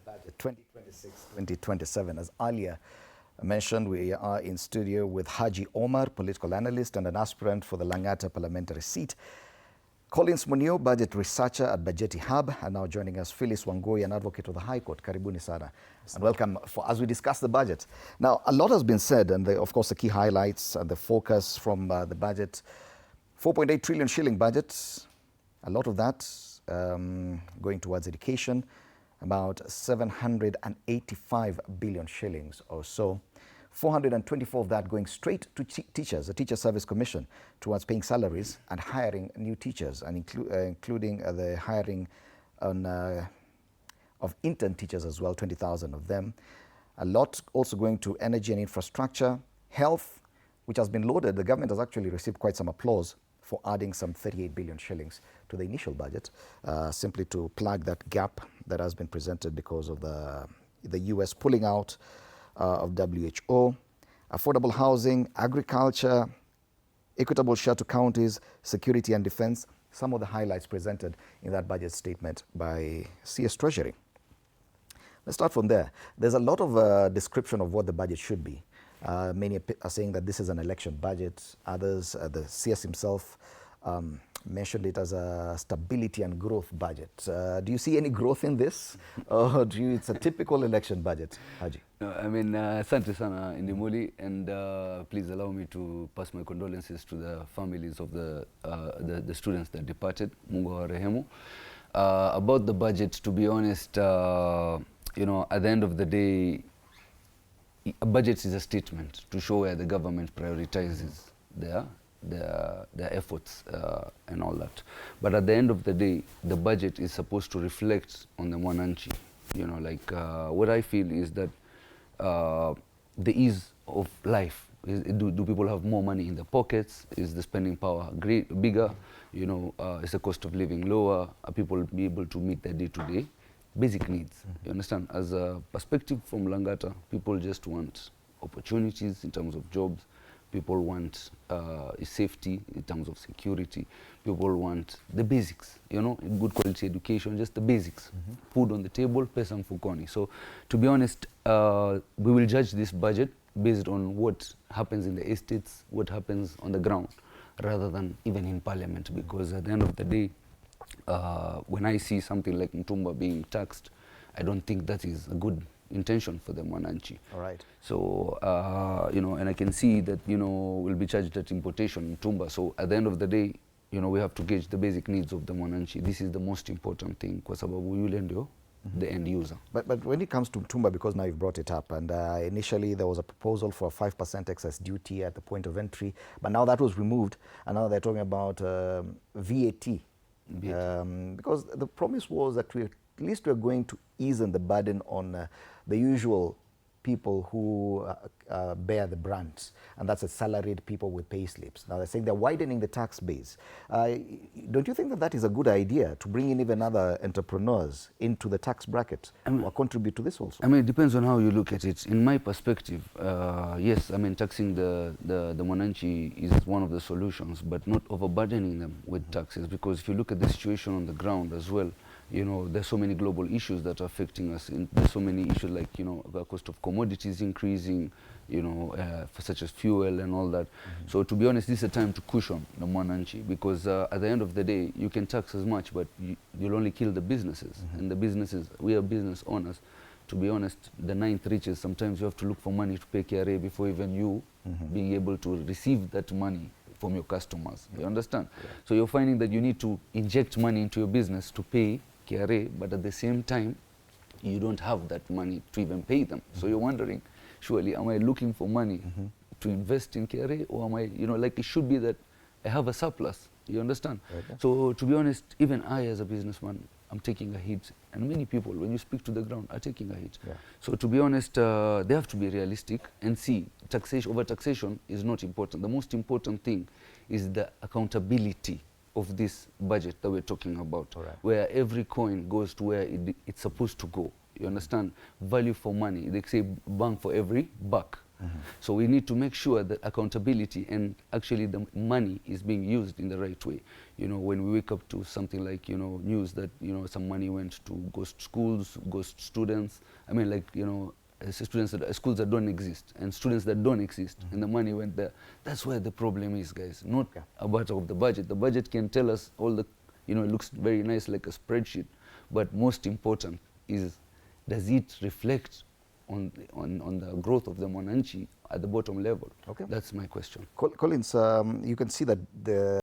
budget 2026-2027. As earlier mentioned, we are in studio with Haji Omar, political analyst and an aspirant for the Langata parliamentary seat. Collins Munio, budget researcher at Bajeti Hub, and now joining us, Phyllis Wangui, an advocate of the High Court. Karibuni sana. And welcome as we discuss the budget. Now, a lot has been said, and of course the key highlights and the focus from the budget. 4.8 trillion shilling budget, a lot of that going towards education, about 785 billion shillings or so. 424 of that going straight to teachers, the Teacher Service Commission, towards paying salaries and hiring new teachers, and including the hiring of intern teachers as well, 20,000 of them. A lot also going to energy and infrastructure, health, which has been loaded. The government has actually received quite some applause for adding some 38 billion shillings to the initial budget, simply to plug that gap that has been presented because of the US pulling out of WHO, affordable housing, agriculture, equitable share to counties, security and defense. Some of the highlights presented in that budget statement by CS Treasury. Let's start from there. There's a lot of description of what the budget should be. Many are saying that this is an election budget. Others, the CS himself, mentioned it as a stability and growth budget. Do you see any growth in this? Or it's a typical election budget, Haji? No, I mean, asante sana Indimuli, and please allow me to pass my condolences to the families of the students that departed. Mungu awarehemu. About the budget, to be honest, you know, at the end of the day, a budget is a statement to show where the government prioritizes their efforts and all that. But at the end of the day, the budget is supposed to reflect on the mwananchi. You know, like what I feel is that the ease of life. Do people have more money in their pockets? Is the spending power bigger? You know, is the cost of living lower? Are people be able to meet their day-to-day basic needs? You understand? As a perspective from Langata, people just want opportunities in terms of jobs. People want safety in terms of security. People want the basics, you know, good quality education, just the basics. Food on the table, pesa mfukoni. So, to be honest, we will judge this budget based on what happens in the estates, what happens on the ground, rather than even in parliament, because at the end of the day, when I see something like Mtumba being taxed, I don't think that is a good intention for the mwananchi. All right. So, you know, and I can see that, you know, we'll be charged at importation Mtumba. So at the end of the day, you know, we have to gauge the basic needs of the mwananchi. This is the most important thing, kwa sababu yule ndio the end user. But when it comes to Mtumba, because now you've brought it up, and initially there was a proposal for a 5% excess duty at the point of entry, but now that was removed, and now they're talking about VAT. Because the promise was that at least we're going to ease the burden on the usual people who bear the brunt, and that's the salaried people with pay slips. Now they're saying they're widening the tax base. Don't you think that that is a good idea, to bring in even other entrepreneurs into the tax bracket or contribute to this also? I mean, it depends on how you look at it. In my perspective, yes, I mean, taxing the mwananchi is one of the solutions, but not overburdening them with taxes, because if you look at the situation on the ground as well, you know, there's so many global issues that are affecting us. There's so many issues like, you know, the cost of commodities increasing, you know, such as fuel and all that. So to be honest, this is a time to cushion the mwananchi, because at the end of the day, you can tax as much, but you'll only kill the businesses. And the businesses, we are business owners. To be honest, the ninth riches, sometimes you have to look for money to pay KRA before even you being able to receive that money from your customers. You understand? Yeah. So you're finding that you need to inject money into your business to pay KRA, but at the same time, you don't have that money to even pay them. So you're wondering, surely, am I looking for money to invest in KRA, or am I, you know, like it should be that I have a surplus. You understand? Okay. So to be honest, even I as a businessman, I'm taking a hit. And many people, when you speak to the ground, are taking a hit. Yeah. So to be honest, they have to be realistic and see taxation. Over-taxation is not important. The most important thing is the accountability of this budget that we're talking about, where every coin goes to where it's supposed to go. You understand? Value for money. They say bang for every buck. So we need to make sure that accountability and actually the money is being used in the right way. You know, when we wake up to something like, you know, news that, you know, some money went to ghost schools, ghost students. I mean, like, you know, students that, schools that don't exist and students that don't exist, and the money went there. That's where the problem is, guys. Not about of the budget. The budget can tell us all the, you know, it looks very nice like a spreadsheet, but most important is, does it reflect on the growth of the Mwananchi at the bottom level? Okay. That's my question. Collins, you can see that the